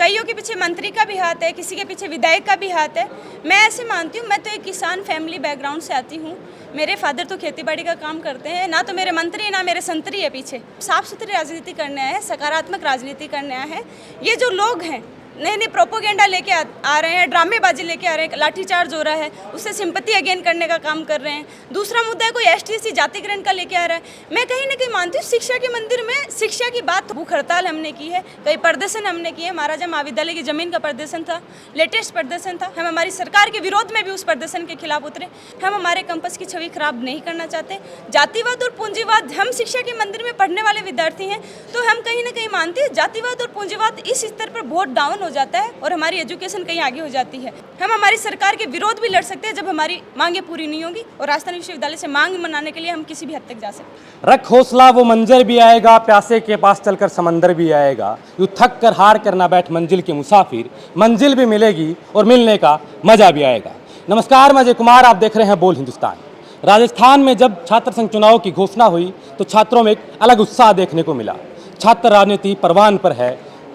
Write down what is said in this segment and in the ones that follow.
कईयों के पीछे मंत्री का भी हाथ है, किसी के पीछे विधायक का भी हाथ है। मैं ऐसे मानती हूँ, मैं तो एक किसान फैमिली बैकग्राउंड से आती हूँ। मेरे फादर तो खेतीबाड़ी का काम करते हैं, ना तो मेरे मंत्री ना मेरे संतरी है पीछे। साफ सुथरी राजनीति करने आए हैं, सकारात्मक राजनीति करने आए हैं। ये जो लोग हैं नए नए प्रोपोगेंडा लेके आ रहे हैं, ड्रामेबाजी लेके आ रहे हैं, लाठीचार्ज हो रहा है, उससे सिंपैथी अगेन करने का काम कर रहे हैं। दूसरा मुद्दा है कोई एसटीसी जाति ग्रहण का लेके आ रहा है। मैं कहीं ना कहीं मानती हूँ शिक्षा के मंदिर में शिक्षा की बात, भूख हड़ताल हमने की है, कई प्रदर्शन हमने किए। महाराजा महाविद्यालय की जमीन का प्रदर्शन था, लेटेस्ट प्रदर्शन था। हम हमारी सरकार के विरोध में भी उस प्रदर्शन के खिलाफ उतरे। हम हमारे कैंपस की छवि खराब नहीं करना चाहते। जातिवाद और पूंजीवाद, हम शिक्षा के मंदिर में पढ़ने वाले विद्यार्थी हैं, तो हम कहीं ना कहीं मानते हैं जातिवाद और पूंजीवाद इस स्तर पर बहुत डाउन हो जाता है और हमारी एजुकेशन कहीं आगे हो जाती है। हम हमारी सरकार के विरोध भी लड़ सकते हैं जब हमारी मांगे पूरी नहीं होगी, और राजस्थान विश्वविद्यालय से मांग मनाने के लिए हम किसी भी हद तक जा सकते हैं। रख हौसला वो मंजर भी आएगा, प्यासे के पास चलकर समंदर भी आएगा। यूँ थक कर हार कर ना बैठ मंजिल के मुसाफिर, मंजिल भी मिलेगी और मिलने का मजा भी आएगा। नमस्कार, मैं अजय कुमार, आप देख रहे हैं बोल हिंदुस्तान। राजस्थान में जब छात्र संघ चुनाव की घोषणा हुई तो छात्रों में एक अलग उत्साह देखने को मिला। छात्र राजनीति परवान पर है,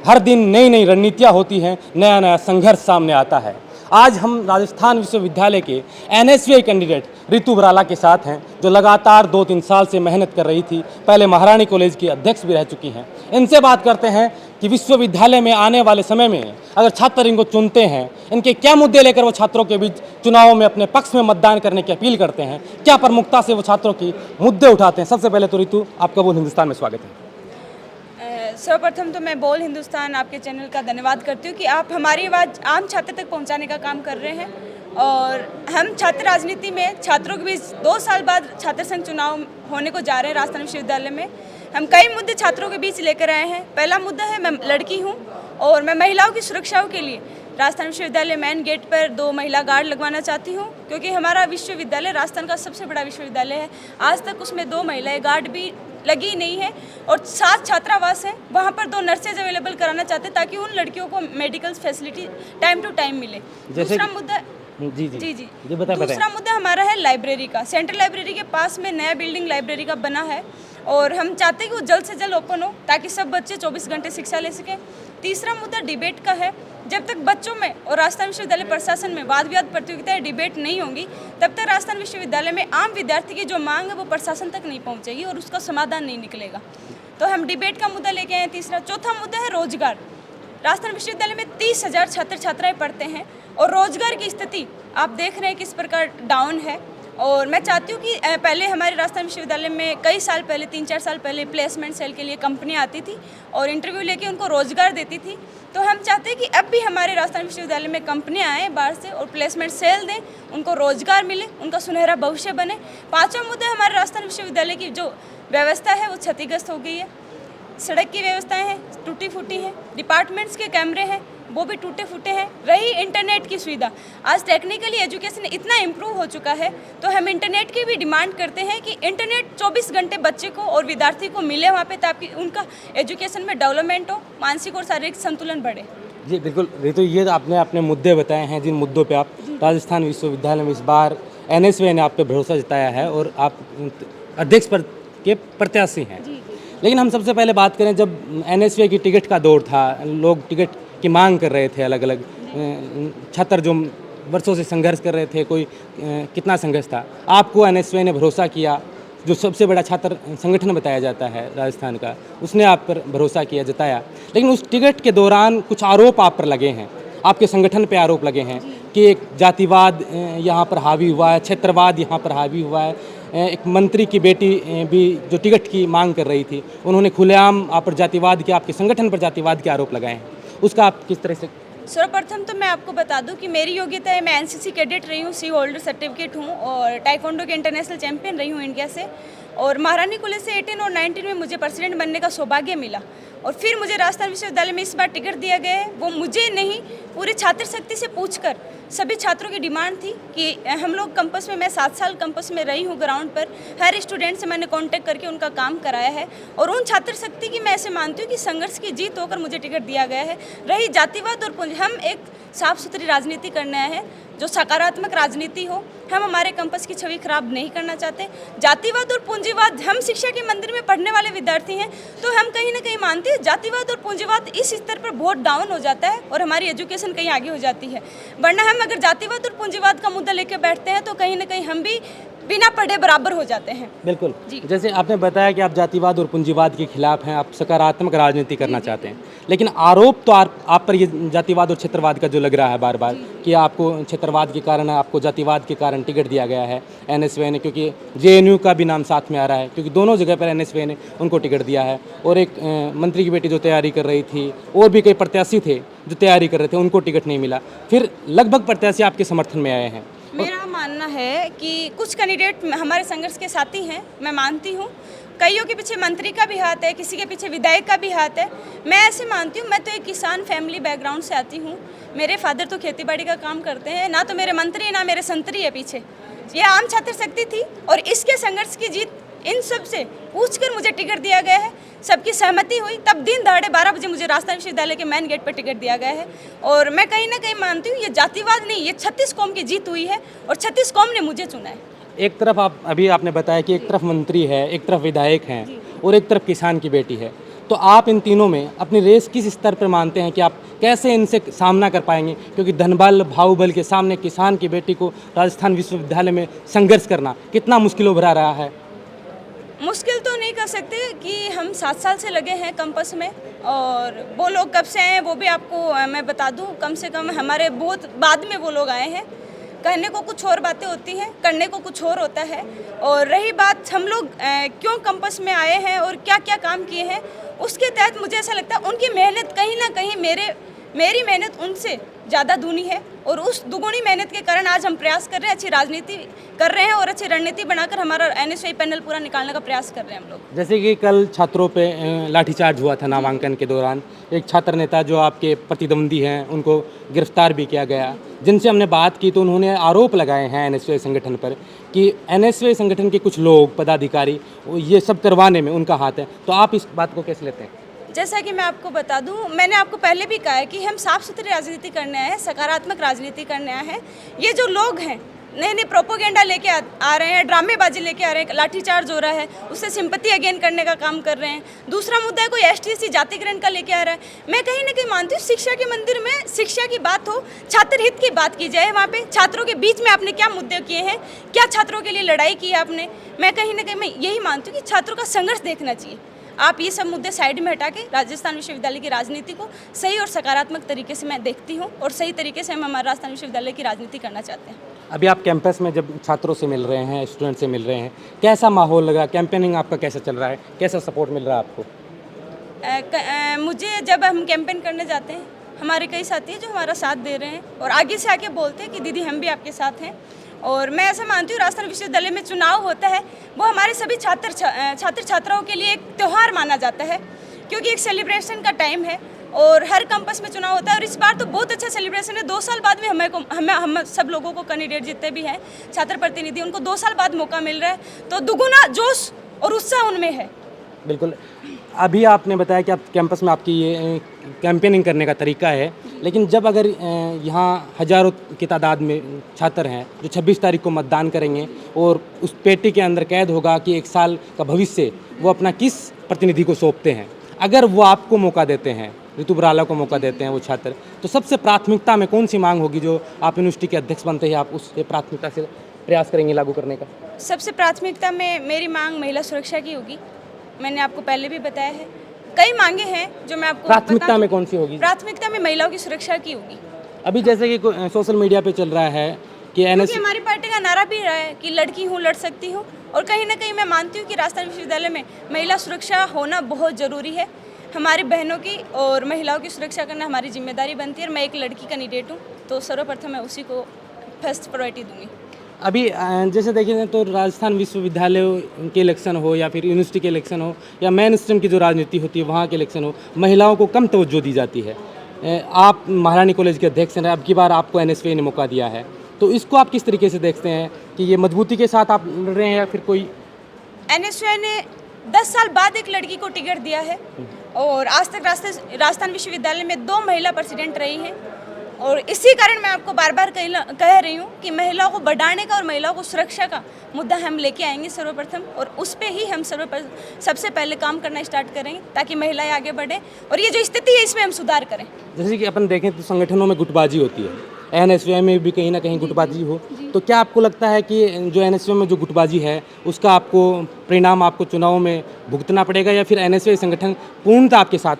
हर दिन नई नई रणनीतियाँ होती हैं, नया नया संघर्ष सामने आता है। आज हम राजस्थान विश्वविद्यालय के एनएसवीआई कैंडिडेट रितु बराला के साथ हैं, जो लगातार 2-3 साल से मेहनत कर रही थी। पहले महारानी कॉलेज की अध्यक्ष भी रह चुकी हैं। इनसे बात करते हैं कि विश्वविद्यालय में आने वाले समय में अगर छात्र इनको चुनते हैं, इनके क्या मुद्दे लेकर वो छात्रों के बीच चुनाव में अपने पक्ष में मतदान करने की अपील करते हैं, क्या प्रमुखता से वो छात्रों की मुद्दे उठाते हैं। सबसे पहले तो रितु, आपका बोल हिंदुस्तान में स्वागत है। सर्वप्रथम तो मैं बोल हिंदुस्तान आपके चैनल का धन्यवाद करती हूँ कि आप हमारी आवाज़ आम छात्र तक पहुँचाने का काम कर रहे हैं। और हम छात्र राजनीति में छात्रों के बीच 2 साल बाद छात्र संघ चुनाव होने को जा रहे हैं राजस्थान विश्वविद्यालय में। हम कई मुद्दे छात्रों के बीच लेकर आए हैं। पहला मुद्दा है, मैं लड़की हूँ और मैं महिलाओं की सुरक्षा के लिए राजस्थान विश्वविद्यालय मेन गेट पर 2 महिला गार्ड लगवाना चाहती हूँ, क्योंकि हमारा विश्वविद्यालय राजस्थान का सबसे बड़ा विश्वविद्यालय है। आज तक उसमें 2 महिलाएं गार्ड भी लगी नहीं है, और 7 छात्रावास हैं, वहाँ पर 2 नर्सेज अवेलेबल कराना चाहते हैं ताकि उन लड़कियों को medical facility time to time मिले। दूसरा मुद्दा जी दूसरा मुद्दा हमारा है लाइब्रेरी का। सेंट्रल लाइब्रेरी के पास में नया बिल्डिंग लाइब्रेरी का बना है और हम चाहते हैं कि वो जल्द से जल्द ओपन हो ताकि सब बच्चे 24 घंटे शिक्षा ले सकें। तीसरा मुद्दा डिबेट का है। जब तक बच्चों में और राजस्थान विश्वविद्यालय प्रशासन में वाद विवाद प्रतियोगिताएं डिबेट नहीं होंगी, तब तक राजस्थान विश्वविद्यालय में आम विद्यार्थी की जो मांग है वो प्रशासन तक नहीं पहुंचेगी और उसका समाधान नहीं निकलेगा। तो हम डिबेट का मुद्दा लेके आए हैं। तीसरा, चौथा मुद्दा है रोजगार। राजस्थान विश्वविद्यालय में 30,000 छात्र छात्राएं पढ़ते हैं और रोजगार की स्थिति आप देख रहे हैं किस प्रकार डाउन है। और मैं चाहती हूँ कि पहले हमारे राजस्थान विश्वविद्यालय में कई साल पहले, 3-4 साल पहले प्लेसमेंट सेल के लिए कंपनियाँ आती थी और इंटरव्यू लेके उनको रोजगार देती थी। तो हम चाहते हैं कि अब भी हमारे राजस्थान विश्वविद्यालय में कंपनियाँ आएँ बाहर से और प्लेसमेंट सेल दें, उनको रोजगार मिले, उनका सुनहरा भविष्य बने। 5वां मुद्दा हमारे राजस्थान विश्वविद्यालय की जो व्यवस्था है वो क्षतिग्रस्त हो गई है। सड़क की व्यवस्थाएं हैं, टूटी फूटी हैं। डिपार्टमेंट्स के कैमरे हैं, वो भी टूटे फूटे हैं। रही इंटरनेट की सुविधा, आज टेक्निकली एजुकेशन इतना इम्प्रूव हो चुका है, तो हम इंटरनेट की भी डिमांड करते हैं कि इंटरनेट 24 घंटे बच्चे को और विद्यार्थी को मिले वहाँ पे, ताकि उनका एजुकेशन में डेवलपमेंट हो, मानसिक और शारीरिक संतुलन बढ़े। जी बिल्कुल रितु, ये आपने अपने मुद्दे बताए हैं, जिन मुद्दों पे आप राजस्थान विश्वविद्यालय में इस बार एनएसवीआई ने आप पे भरोसा जताया है और आप अध्यक्ष पद के प्रत्याशी हैं। लेकिन हम सबसे पहले बात करें, जब एनएसवीआई की टिकट का दौर था, लोग टिकट की मांग कर रहे थे, अलग अलग छात्र जो वर्षों से संघर्ष कर रहे थे, कोई कितना संघर्ष था, आपको एनएसवीआई ने भरोसा किया, जो सबसे बड़ा छात्र संगठन बताया जाता है राजस्थान का, उसने आप पर भरोसा किया, जताया। लेकिन उस टिकट के दौरान कुछ आरोप आप पर लगे हैं, आपके संगठन पे आरोप लगे हैं कि एक जातिवाद यहाँ पर हावी हुआ है, क्षेत्रवाद यहाँ पर हावी हुआ है। एक मंत्री की बेटी भी जो टिकट की मांग कर रही थी, उन्होंने खुलेआम आप पर जातिवाद के, आपके संगठन पर जातिवाद के आरोप लगाए हैं। उसका आप किस तरह से? सर्वप्रथम तो मैं आपको बता दूं कि मेरी योग्यता है, मैं एनसीसी कैडेट रही हूँ, सी होल्डर सर्टिफिकेट हूँ और टाइकोंडो के इंटरनेशनल चैंपियन रही हूँ इंडिया से। और महारानी कॉलेज से 18 और 19 में मुझे प्रेसिडेंट बनने का सौभाग्य मिला और फिर मुझे राजस्थान विश्वविद्यालय में इस बार टिकट दिया गया है। वो मुझे नहीं, पूरी छात्र शक्ति से पूछकर सभी छात्रों की डिमांड थी कि हम लोग कैंपस में, मैं 7 साल कैंपस में रही हूँ ग्राउंड पर, हर स्टूडेंट से मैंने कांटेक्ट करके उनका काम कराया है और उन छात्र शक्ति की मैं ऐसे मानती हूँ कि संघर्ष की जीत होकर मुझे टिकट दिया गया है। रही जातिवाद और पूंजी, हम एक साफ सुथरी राजनीति करने आए हैं जो सकारात्मक राजनीति हो। हम हमारे कैंपस की छवि खराब नहीं करना चाहते। जातिवाद और पूंजीवाद, हम शिक्षा के मंदिर में पढ़ने वाले विद्यार्थी हैं, तो हम कहीं ना कहीं मानते हैं जातिवाद और पूंजीवाद इस स्तर पर बहुत डाउन हो जाता है और हमारी एजुकेशन कहीं आगे हो जाती है। वरना हम अगर जातिवाद और पूंजीवाद का मुद्दा लेकर बैठते हैं तो कहीं ना कहीं हम भी बिना पढ़े बराबर हो जाते हैं। बिल्कुल, जैसे आपने बताया कि आप जातिवाद और पूंजीवाद के खिलाफ हैं, आप सकारात्मक राजनीति करना चाहते हैं, लेकिन आरोप तो आप पर ये जातिवाद और क्षेत्रवाद का जो लग रहा है बार बार कि आपको क्षेत्रवाद के कारण, आपको जातिवाद के कारण टिकट दिया गया है एनएसयूआई ने, क्योंकि जेएनयू का भी नाम साथ में आ रहा है, क्योंकि दोनों जगह पर एनएसयूआई ने उनको टिकट दिया है। और एक मंत्री की बेटी जो तैयारी कर रही थी, और भी कई प्रत्याशी थे जो तैयारी कर रहे थे, उनको टिकट नहीं मिला, फिर लगभग प्रत्याशी आपके समर्थन में आए हैं। मेरा मानना है कि कुछ कैंडिडेट हमारे संघर्ष के साथी हैं, मैं मानती हूँ। कईयों के पीछे मंत्री का भी हाथ है, किसी के पीछे विधायक का भी हाथ है। मैं ऐसे मानती हूँ, मैं तो एक किसान फैमिली बैकग्राउंड से आती हूँ। मेरे फादर तो खेतीबाड़ी का काम करते हैं, ना तो मेरे मंत्री ना मेरे संतरी है पीछे। ये आम छात्र शक्ति थी और इसके संघर्ष की जीत इन सब से पूछकर मुझे टिकट दिया गया है। सबकी सहमति हुई, तब दिन दहाड़े 12 बजे मुझे राजस्थान विश्वविद्यालय के मेन गेट पर टिकट दिया गया है। और मैं कहीं ना कहीं मानती हूँ ये जातिवाद नहीं, ये 36 कौम की जीत हुई है और 36 कौम ने मुझे चुना है। एक तरफ अभी आपने बताया कि एक तरफ मंत्री है, एक तरफ विधायक हैं और एक तरफ किसान की बेटी है, तो आप इन तीनों में अपनी रेस किस स्तर पर मानते हैं कि आप कैसे इनसे सामना कर पाएंगे? क्योंकि धनबल बाहुबल के सामने किसान की बेटी को राजस्थान विश्वविद्यालय में संघर्ष करना कितना मुश्किल भरा रहा है? मुश्किल तो नहीं कर सकते कि हम 7 साल से लगे हैं कैंपस में, और वो लोग कब से आए हैं वो भी आपको मैं बता दूं, कम से कम हमारे बहुत बाद में वो लोग आए हैं। कहने को कुछ और बातें होती हैं, करने को कुछ और होता है। और रही बात हम लोग क्यों कैंपस में आए हैं और क्या क्या काम किए हैं, उसके तहत मुझे ऐसा लगता है उनकी मेहनत कहीं ना कहीं मेरी मेहनत उनसे ज़्यादा दूनी है, और उस दुगुनी मेहनत के कारण आज हम प्रयास कर रहे हैं, अच्छी राजनीति कर रहे हैं और अच्छी रणनीति बनाकर हमारा एनएसयूआई पैनल पूरा निकालने का प्रयास कर रहे हैं हम लोग। जैसे कि कल छात्रों पे लाठीचार्ज हुआ था नामांकन के दौरान, एक छात्र नेता जो आपके प्रतिद्वंदी हैं उनको गिरफ्तार भी किया गया। जिनसे हमने बात की तो उन्होंने आरोप लगाए हैं एनएसयूआई संगठन पर कि एनएसयूआई संगठन के कुछ लोग पदाधिकारी ये सब करवाने में उनका हाथ है, तो आप इस बात को कैसे लेते हैं? जैसा कि मैं आपको बता दूं, मैंने आपको पहले भी कहा है कि हम साफ सुथरी राजनीति करने आए हैं, सकारात्मक राजनीति करने आए हैं। ये जो लोग हैं नए नए प्रोपोगेंडा लेके आ रहे हैं, ड्रामेबाजी लेके आ रहे हैं, लाठीचार्ज हो रहा है, उससे सिंपैथी अगेन करने का काम कर रहे हैं। दूसरा मुद्दा है कोई एसटी जातिकरण का लेके आ रहा है। मैं कहीं ना कहीं मानती हूँ शिक्षा के मंदिर में शिक्षा की बात हो, छात्र हित की बात की जाए। वहाँ पे छात्रों के बीच में आपने क्या मुद्दे किए हैं, क्या छात्रों के लिए लड़ाई की है आपने, मैं कहीं ना कहीं मैं यही मानती हूँ कि छात्रों का संघर्ष देखना चाहिए। आप ये सब मुद्दे साइड में हटा के राजस्थान विश्वविद्यालय की राजनीति को सही और सकारात्मक तरीके से मैं देखती हूँ, और सही तरीके से हम हमारे राजस्थान विश्वविद्यालय की राजनीति करना चाहते हैं। अभी आप कैंपस में जब छात्रों से मिल रहे हैं, स्टूडेंट से मिल रहे हैं, कैसा माहौल लगा? कैंपेनिंग आपका कैसा चल रहा है? कैसा सपोर्ट मिल रहा है आपको? मुझे जब हम कैंपेन करने जाते हैं, हमारे कई साथी हैं जो हमारा साथ दे रहे हैं और आगे से आके बोलते हैं कि दीदी हम भी आपके साथ हैं। और मैं ऐसा मानती हूँ राजस्थान विश्वविद्यालय में चुनाव होता है वो हमारे सभी छात्र छात्राओं के लिए एक त्यौहार माना जाता है, क्योंकि एक सेलिब्रेशन का टाइम है और हर कैंपस में चुनाव होता है। और इस बार तो बहुत अच्छा सेलिब्रेशन है। 2 साल बाद भी हम सब लोगों को कैंडिडेट जितने भी हैं छात्र प्रतिनिधि, उनको 2 साल बाद मौका मिल रहा है, तो दुगुना जोश और उत्साह उनमें है। बिल्कुल। अभी आपने बताया कि आप कैंपस में आपकी ये कैंपेनिंग करने का तरीका है, लेकिन जब अगर यहाँ हज़ारों की तादाद में छात्र हैं जो 26 तारीख को मतदान करेंगे और उस पेटी के अंदर कैद होगा कि 1 साल का भविष्य वो अपना किस प्रतिनिधि को सौंपते हैं, अगर वो आपको मौका देते हैं, ऋतु बराला को मौका देते हैं वो छात्र, तो सबसे प्राथमिकता में कौन सी मांग होगी जो आप यूनिवर्सिटी के अध्यक्ष बनते हैं आप उस प्राथमिकता से प्रयास करेंगे लागू करने का? सबसे प्राथमिकता में मेरी मांग महिला सुरक्षा की होगी। मैंने आपको पहले भी बताया है, कई मांगे हैं जो मैं आपको प्राथमिकता में कौन सी होगी? प्राथमिकता में महिलाओं की सुरक्षा की होगी। अभी जैसे कि सोशल मीडिया पे चल रहा है कि हमारी पार्टी का नारा भी रहा है कि लड़की हूँ लड़ सकती हूँ, और कहीं ना कहीं मैं मानती हूँ कि राजस्थान विश्वविद्यालय में महिला सुरक्षा होना बहुत ज़रूरी है। हमारी बहनों की और महिलाओं की सुरक्षा करना हमारी जिम्मेदारी बनती है, और मैं एक लड़की कैंडिडेट हूँ तो सर्वप्रथम मैं उसी को फर्स्ट प्रायोरिटी दूंगी। अभी जैसे देखिए तो राजस्थान विश्वविद्यालय के इलेक्शन हो या फिर यूनिवर्सिटी के इलेक्शन हो या मेन स्ट्रीम की जो राजनीति होती है वहाँ के इलेक्शन हो, महिलाओं को कम तवज्जो दी जाती है। आप महारानी कॉलेज के अध्यक्ष हैं, अब की बार आपको एनएसयूआई ने मौका दिया है, तो इसको आप किस तरीके से देखते हैं कि ये मजबूती के साथ आप लड़ रहे हैं या फिर कोई? एनएसयूआई ने 10 साल बाद एक लड़की को टिकट दिया है, और आज तक राजस्थान विश्वविद्यालय में 2 महिला प्रेसिडेंट रही हैं, और इसी कारण मैं आपको बार बार कह रही हूँ कि महिलाओं को बढ़ाने का और महिलाओं को सुरक्षा का मुद्दा हम लेके आएंगे सर्वप्रथम, और उस पे ही हम सबसे पहले काम करना स्टार्ट करेंगे ताकि महिलाएं आगे बढ़े और ये जो स्थिति है इसमें हम सुधार करें। जैसे कि अपन देखें तो संगठनों में गुटबाजी होती है, एनएसयूआई में भी कहीं ना कहीं गुटबाजी हो, तो क्या आपको लगता है कि जो एनएसयूआई में जो गुटबाजी है उसका आपको परिणाम आपको चुनाव में भुगतना पड़ेगा, या फिर एनएसयूआई संगठन पूर्णतः आपके साथ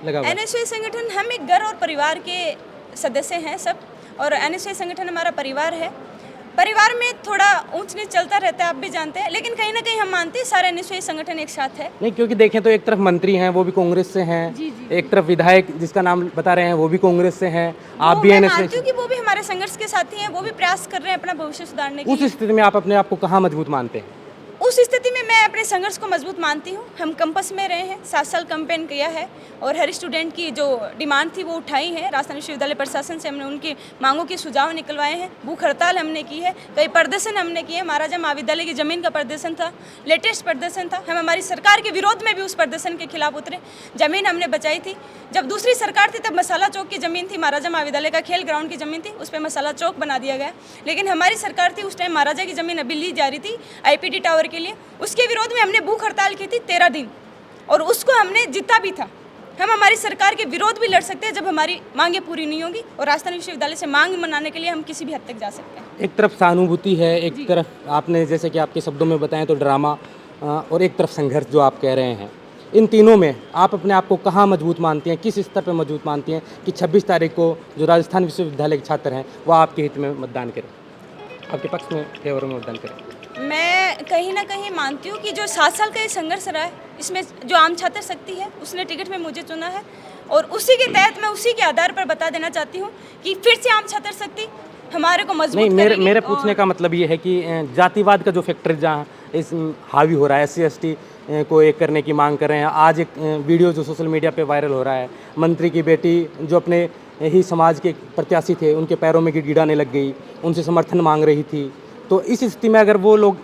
लगा हुआ है? एनएसयूआई संगठन हम एक घर और परिवार के सदस्य हैं सब, और एनएसयूआई संगठन हमारा परिवार है। परिवार में थोड़ा ऊंच नीच चलता रहता है, आप भी जानते हैं, लेकिन कहीं ना कहीं हम मानते हैं सारे एनएसयूआई संगठन एक साथ है। नहीं, क्योंकि देखें तो एक तरफ मंत्री हैं वो भी कांग्रेस से हैं, एक तरफ विधायक जिसका नाम बता रहे हैं वो भी कांग्रेस से हैं, आप भी मैं मानती हूँ कि वो भी हमारे संघर्ष के साथी हैं, वो भी प्रयास कर रहे हैं अपना भविष्य सुधारने के उस स्थिति में आप अपने आप को कहाँ मजबूत मानते हैं? उस स्थिति में मैं अपने संघर्ष को मजबूत मानती हूँ। हम कैंपस में रहे हैं, 7 साल कैंपेन किया है और हर स्टूडेंट की जो डिमांड थी वो उठाई है। राजस्थान विश्वविद्यालय प्रशासन से हमने उनकी मांगों के सुझाव निकलवाए हैं। भूख हड़ताल हमने की है, कई प्रदर्शन हमने किए। महाराजा महाविद्यालय की ज़मीन का प्रदर्शन था, लेटेस्ट प्रदर्शन था। हम हमारी सरकार के विरोध में भी उस प्रदर्शन के खिलाफ उतरे। ज़मीन हमने बचाई थी। जब दूसरी सरकार थी तब मसाला चौक की ज़मीन थी, महाराजा महाविद्यालय का खेल ग्राउंड की ज़मीन थी, उस पर मसाला चौक बना दिया गया। लेकिन हमारी सरकार थी उस टाइम, महाराजा की ज़मीन अभी ली जा रही थी आईपीडी टावर के लिए, उसके विरोध में हमने भूख हड़ताल की थी 13 दिन, और उसको हमने जीता भी था। हम हमारी सरकार के विरोध भी लड़ सकते हैं जब हमारी मांगें पूरी नहीं होगी, और राजस्थान विश्वविद्यालय से मांग मनाने के लिए हम किसी भी हद तक जा सकते हैं। एक तरफ सहानुभूति है, एक तरफ आपने जैसे कि आपके शब्दों में बताएं तो ड्रामा, और एक तरफ संघर्ष जो आप कह रहे हैं। इन तीनों में आप अपने आप को कहाँ मजबूत मानती हैं, किस स्तर पर मजबूत मानती हैं कि 26 तारीख को जो राजस्थान विश्वविद्यालय के छात्र हैं वो आपके हित में मतदान करें, आपके पक्ष में, फेवर में मतदान करें? मैं कहीं ना कहीं मानती हूँ कि जो 7 साल का ये संघर्ष रहा है, इसमें जो आम छात्र शक्ति है उसने टिकट में मुझे चुना है, और उसी के तहत मैं उसी के आधार पर बता देना चाहती हूँ कि फिर से आम छात्र शक्ति हमारे को मजबूत नहीं, मेरे पूछने का मतलब ये है कि जातिवाद का जो फैक्टर जहाँ इस हावी हो रहा है, SC/ST को एक करने की मांग कर रहे हैं। आज एक वीडियो जो सोशल मीडिया पे वायरल हो रहा है, मंत्री की बेटी जो अपने ही समाज के प्रत्याशी थे उनके पैरों में गिड़गिड़ाने लग गई, उनसे समर्थन मांग रही थी। तो इस स्थिति में अगर वो लोग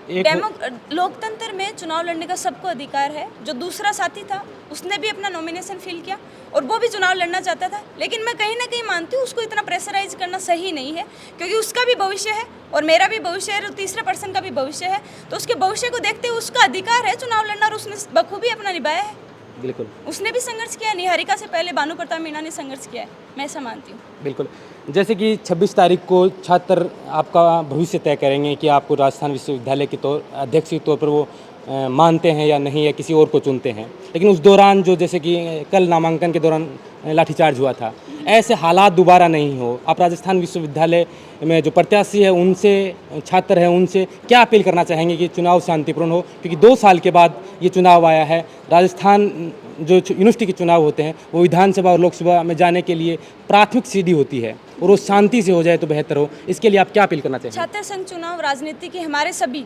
लोकतंत्र में चुनाव लड़ने का सबको अधिकार है। जो दूसरा साथी था उसने भी अपना नॉमिनेशन फिल किया और वो भी चुनाव लड़ना चाहता था, लेकिन मैं कहीं ना कहीं मानती हूँ उसको इतना प्रेशराइज करना सही नहीं है, क्योंकि उसका भी भविष्य है और मेरा भी भविष्य है और तीसरे पर्सन का भी भविष्य है। तो उसके भविष्य को देखते हुए उसका अधिकार है चुनाव लड़ना, और उसने बखूबी अपना निभाया है। बिल्कुल, उसने भी संघर्ष किया। निहारिका से पहले भानु प्रताप मीणा ने संघर्ष किया है, मैं ऐसा मानती हूँ। बिल्कुल, जैसे कि 26 तारीख को छात्र आपका भविष्य तय करेंगे कि आपको राजस्थान विश्वविद्यालय के अध्यक्ष के तौर पर वो मानते हैं या नहीं, या किसी और को चुनते हैं। लेकिन उस दौरान जो जैसे कि कल नामांकन के दौरान लाठीचार्ज हुआ था, ऐसे हालात दोबारा नहीं हो। आप राजस्थान विश्वविद्यालय में जो प्रत्याशी है उनसे, छात्र हैं उनसे क्या अपील करना चाहेंगे कि चुनाव शांतिपूर्ण हो? क्योंकि 2 साल के बाद ये चुनाव आया है। राजस्थान जो यूनिवर्सिटी के चुनाव होते हैं वो विधानसभा और लोकसभा में जाने के लिए प्राथमिक सीढ़ी होती है, और वो शांति से हो जाए तो बेहतर हो। इसके लिए आप क्या अपील करना चाहेंगे? छात्र संघ चुनाव राजनीति के हमारे सभी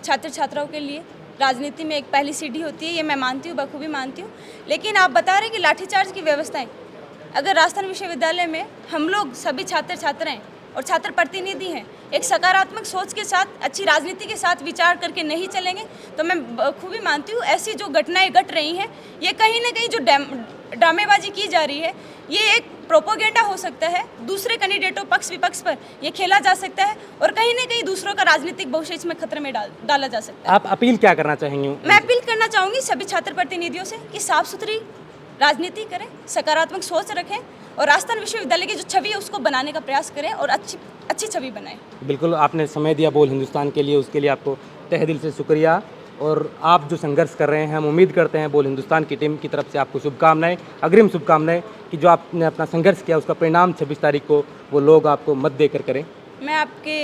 छात्र छात्राओं के लिए राजनीति में एक पहली सीढ़ी होती है, ये मैं मानती हूँ, बखूबी मानती हूँ। लेकिन आप बता रहे हैं कि लाठीचार्ज की व्यवस्थाएं, अगर राजस्थान विश्वविद्यालय में हम लोग सभी छात्र छात्राएं और छात्र प्रतिनिधि हैं एक सकारात्मक सोच के साथ, अच्छी राजनीति के साथ विचार करके नहीं चलेंगे तो मैं खूबी मानती हूँ ऐसी जो घटनाएं घट रही हैं, ये कहीं ना कहीं जो ड्रामेबाजी की जा रही है, ये एक प्रोपोगेंडा हो सकता है। दूसरे कैंडिडेटों पक्ष विपक्ष पर ये खेला जा सकता है, और कहीं ना कहीं दूसरों का राजनीतिक भविष्य इसमें खतरे में डाला जा सकता है। आप अपील क्या करना चाहेंगे? मैं अपील करना चाहूँगी सभी छात्र प्रतिनिधियों से कि साफ सुथरी राजनीति करें, सकारात्मक सोच रखें, और राजस्थान विश्वविद्यालय की जो छवि है उसको बनाने का प्रयास करें और अच्छी छवि बनाएं। बिल्कुल, आपने समय दिया बोल हिंदुस्तान के लिए, उसके लिए आपको तहे दिल से शुक्रिया। और आप जो संघर्ष कर रहे हैं, हम उम्मीद करते हैं बोल हिंदुस्तान की टीम की तरफ से आपको शुभकामनाएं, अग्रिम शुभकामनाएं कि जो आपने अपना संघर्ष किया उसका परिणाम 26 तारीख को वो लोग आपको मत देकर करें। मैं आपके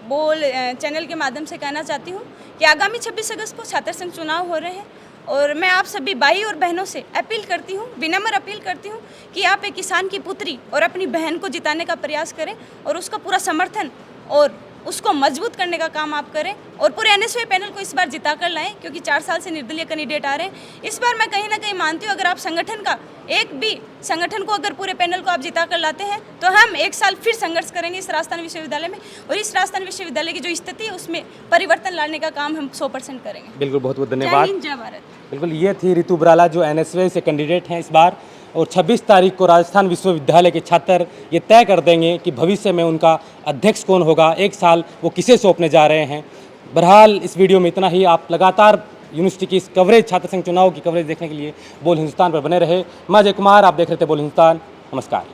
बोल चैनल के माध्यम से कहना चाहती हूँ कि आगामी 26 अगस्त को छात्र संघ चुनाव हो रहे हैं, और मैं आप सभी भाई और बहनों से अपील करती हूँ, विनम्र अपील करती हूँ कि आप एक किसान की पुत्री और अपनी बहन को जिताने का प्रयास करें, और उसका पूरा समर्थन और उसको मजबूत करने का काम आप करें, और पूरे एनएसयूआई पैनल को इस बार जिता कर लाएं, क्योंकि 4 साल से निर्दलीय कैंडिडेट आ रहे हैं। इस बार मैं कहीं ना कहीं मानती हूँ अगर आप संगठन का एक भी संगठन को, अगर पूरे पैनल को आप जिता कर लाते हैं तो हम 1 साल फिर संघर्ष करेंगे इस राजस्थान विश्वविद्यालय में, और इस राजस्थान विश्वविद्यालय की जो स्थिति है उसमें परिवर्तन लाने का काम हम 100% करेंगे। बिल्कुल, बहुत बहुत धन्यवाद। जय हिंद, जय भारत। बिल्कुल, ये थी ऋतु बराला जो एनएसयूआई से कैंडिडेट हैं इस बार, और 26 तारीख को राजस्थान विश्वविद्यालय के छात्र ये तय कर देंगे कि भविष्य में उनका अध्यक्ष कौन होगा, एक साल वो किसे सौंपने जा रहे हैं। बहरहाल इस वीडियो में इतना ही। आप लगातार यूनिवर्सिटी की इस कवरेज, छात्र संघ चुनाव की कवरेज देखने के लिए बोल हिंदुस्तान पर बने रहे। मैं अजय कुमार, आप देख रहे थे बोल हिंदुस्तान। नमस्कार।